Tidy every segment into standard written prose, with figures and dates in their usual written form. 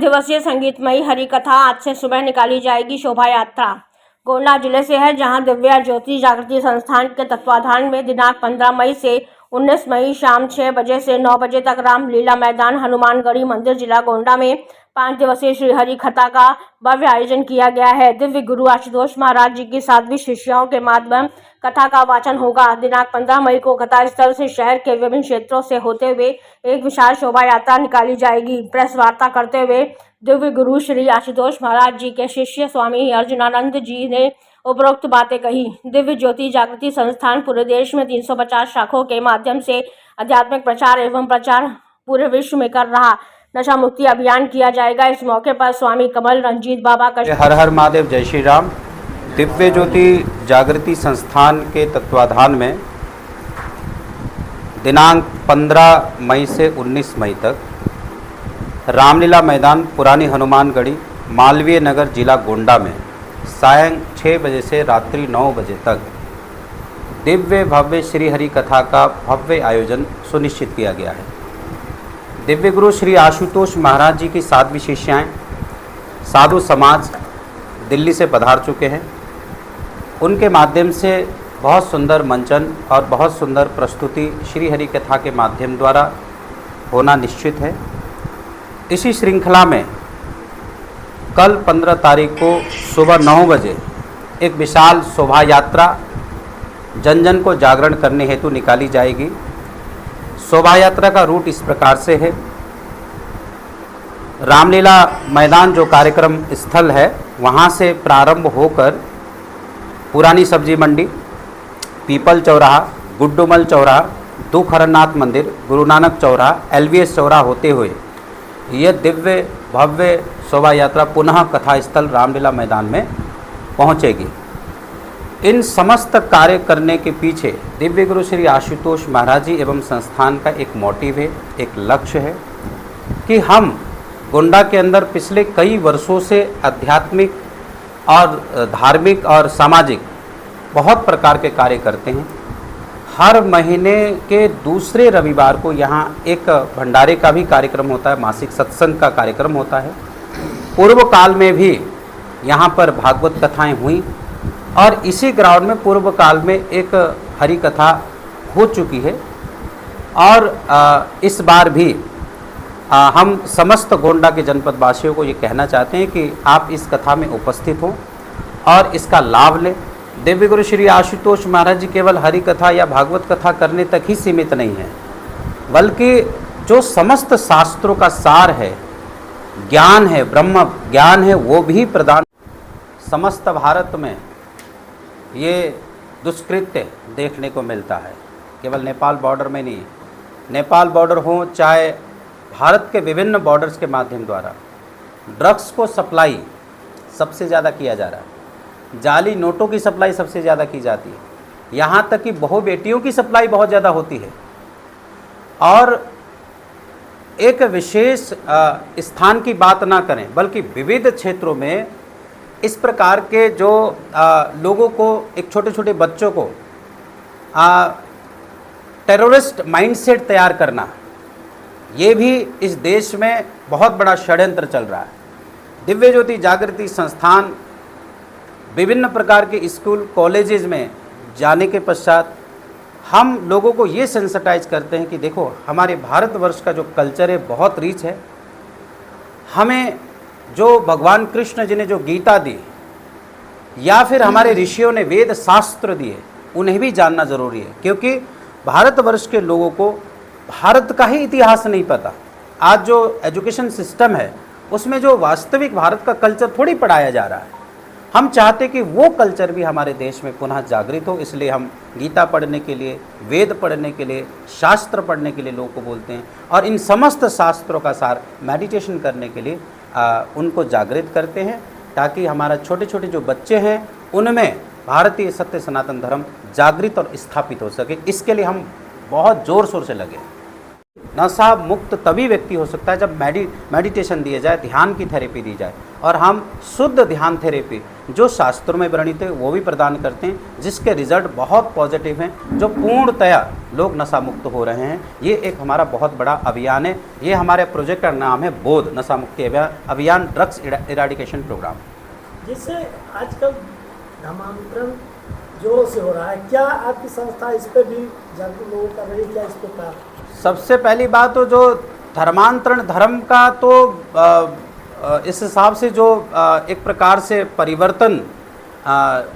दिवसीय संगीतमयी हरि कथा आज से सुबह निकाली जाएगी। शोभा यात्रा गोंडा जिले से है, जहां दिव्य ज्योति जागृति संस्थान के तत्वाधान में दिनांक 15 मई से 19 मई शाम 6 बजे से 9 बजे तक रामलीला मैदान हनुमानगढ़ी मंदिर जिला गोंडा में 5 दिवसीय श्री हरि कथा का भव्य आयोजन किया गया है। दिव्य गुरु आशुतोष महाराज जी की 7वीं शिष्याओं के माध्यम कथा का वाचन होगा। दिनांक 15 मई को कथा स्थल से शहर के विभिन्न क्षेत्रों से होते हुए एक विशाल शोभा यात्रा निकाली जाएगी। प्रेस वार्ता करते हुए दिव्य गुरु श्री आशुतोष महाराज जी के शिष्य स्वामी अर्जुनानंद जी ने उपरोक्त बातें कही। दिव्य ज्योति जागृति संस्थान पूरे देश में 350 शाखाओं के माध्यम से आध्यात्मिक प्रचार एवं प्रचार पूरे विश्व में कर रहा नशा मुक्ति अभियान किया जाएगा। इस मौके पर स्वामी कमल रंजीत बाबा का हर हर महादेव, जय श्री राम। दिव्य ज्योति जागृति संस्थान के तत्वाधान में दिनांक 15 मई से 19 मई तक रामलीला मैदान पुरानी हनुमानगढ़ी मालवीय नगर जिला गोंडा में सायं 6 बजे से रात्रि 9 बजे तक दिव्य भव्य श्री हरि कथा का भव्य आयोजन सुनिश्चित किया गया है। दिव्य गुरु श्री आशुतोष महाराज जी की 7वीं शिष्याएँ साधु समाज दिल्ली से पधार चुके हैं। उनके माध्यम से बहुत सुंदर मंचन और बहुत सुंदर प्रस्तुति श्री हरि कथा के माध्यम द्वारा होना निश्चित है। इसी श्रृंखला में कल 15 तारीख को सुबह 9 बजे एक विशाल शोभा यात्रा जन जन को जागरण करने हेतु निकाली जाएगी। शोभा यात्रा का रूट इस प्रकार से है। रामलीला मैदान जो कार्यक्रम स्थल है वहाँ से प्रारंभ होकर पुरानी सब्जी मंडी, पीपल चौराहा, गुड्डूमल चौराहा, दुखहरनाथ मंदिर, गुरु नानक चौराहा, LVS चौराहा होते हुए यह दिव्य भव्य शोभा यात्रा पुनः कथा स्थल रामलीला मैदान में पहुँचेगी। इन समस्त कार्य करने के पीछे दिव्य गुरु श्री आशुतोष महाराज जी एवं संस्थान का एक मोटिव है, एक लक्ष्य है कि हम गोंडा के अंदर पिछले कई वर्षों से आध्यात्मिक और धार्मिक और सामाजिक बहुत प्रकार के कार्य करते हैं। हर महीने के दूसरे रविवार को यहाँ एक भंडारे का भी कार्यक्रम होता है, मासिक सत्संग का कार्यक्रम होता है। पूर्व काल में भी यहाँ पर भागवत कथाएं हुई और इसी ग्राउंड में पूर्व काल में एक हरि कथा हो चुकी है। और इस बार भी हम समस्त गोंडा के जनपद वासियों को ये कहना चाहते हैं कि आप इस कथा में उपस्थित हों और इसका लाभ लें। दिव्य गुरु श्री आशुतोष महाराज जी केवल हरि कथा या भागवत कथा करने तक ही सीमित नहीं है, बल्कि जो समस्त शास्त्रों का सार है, ज्ञान है, ब्रह्म ज्ञान है, वो भी प्रदान। समस्त भारत में ये दुष्कृत्य देखने को मिलता है, केवल नेपाल बॉर्डर में नहीं। नेपाल बॉर्डर हो चाहे भारत के विभिन्न बॉर्डर्स के माध्यम द्वारा ड्रग्स को सप्लाई सबसे ज़्यादा किया जा रहा है। जाली नोटों की सप्लाई सबसे ज़्यादा की जाती है। यहाँ तक कि बहु बेटियों की सप्लाई बहुत ज़्यादा होती है। और एक विशेष स्थान की बात ना करें, बल्कि विविध क्षेत्रों में इस प्रकार के जो लोगों को, एक छोटे छोटे बच्चों को टेररिस्ट माइंडसेट तैयार करना, ये भी इस देश में बहुत बड़ा षड्यंत्र चल रहा है। दिव्य ज्योति जागृति संस्थान विभिन्न प्रकार के स्कूल कॉलेजेस में जाने के पश्चात हम लोगों को ये सेंसिटाइज करते हैं कि देखो, हमारे भारतवर्ष का जो कल्चर है बहुत रिच है। हमें जो भगवान कृष्ण जी ने जो गीता दी या फिर हमारे ऋषियों ने वेद शास्त्र दिए, उन्हें भी जानना ज़रूरी है, क्योंकि भारतवर्ष के लोगों को भारत का ही इतिहास नहीं पता। आज जो एजुकेशन सिस्टम है उसमें जो वास्तविक भारत का कल्चर थोड़ी पढ़ाया जा रहा है। हम चाहते कि वो कल्चर भी हमारे देश में पुनः जागृत हो, इसलिए हम गीता पढ़ने के लिए, वेद पढ़ने के लिए, शास्त्र पढ़ने के लिए लोगों को बोलते हैं और इन समस्त शास्त्रों का सार मेडिटेशन करने के लिए उनको जागृत करते हैं, ताकि हमारा छोटे छोटे जो बच्चे हैं उनमें भारतीय सत्य सनातन धर्म जागृत और स्थापित हो सके। इसके लिए हम बहुत ज़ोर शोर से लगे। नशा मुक्त तभी व्यक्ति हो सकता है जब मेडिटेशन दिया जाए, ध्यान की थेरेपी दी जाए, और हम शुद्ध ध्यान थेरेपी जो शास्त्रों में वर्णित है वो भी प्रदान करते हैं, जिसके रिजल्ट बहुत पॉजिटिव हैं, जो पूर्णतया लोग नशा मुक्त हो रहे हैं। ये एक हमारा बहुत बड़ा अभियान है। ये हमारे प्रोजेक्ट का नाम है बोध नशा मुक्ति अभियान, ड्रग्स इराडिकेशन प्रोग्राम, जिससे आजकल धर्मांतरण जोरों से हो रहा है। क्या आपकी संस्था इस पर भी जागरूक लोगों कर रही है? क्या इस पर सबसे पहली बात तो जो धर्मांतरण, धर्म का तो इस हिसाब से जो एक प्रकार से परिवर्तन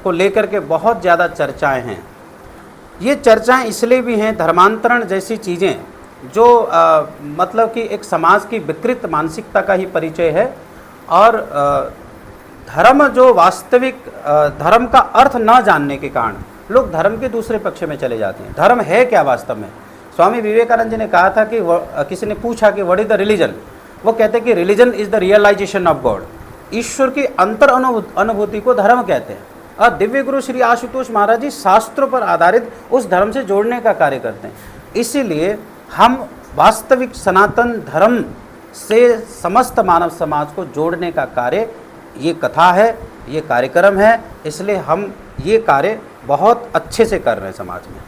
को लेकर के बहुत ज़्यादा चर्चाएं हैं। ये चर्चाएं इसलिए भी हैं, धर्मांतरण जैसी चीज़ें जो मतलब कि एक समाज की विकृत मानसिकता का ही परिचय है, और धर्म जो वास्तविक धर्म का अर्थ न जानने के कारण लोग धर्म के दूसरे पक्ष में चले जाते हैं। धर्म है क्या वास्तव में? स्वामी विवेकानंद जी ने कहा था कि किसी ने पूछा कि व्हाट इज द रिलीजन, वो कहते हैं कि religion is the realisation of God. ईश्वर की अंतर अनुभूति को धर्म कहते हैं, और दिव्य गुरु श्री आशुतोष महाराज जी शास्त्रों पर आधारित उस धर्म से जोड़ने का कार्य करते हैं। इसीलिए हम वास्तविक सनातन धर्म से समस्त मानव समाज को जोड़ने का कार्य, ये कथा है, ये कार्यक्रम है, इसलिए हम ये कार्य बहुत अच्छे से कर रहे हैं समाज में।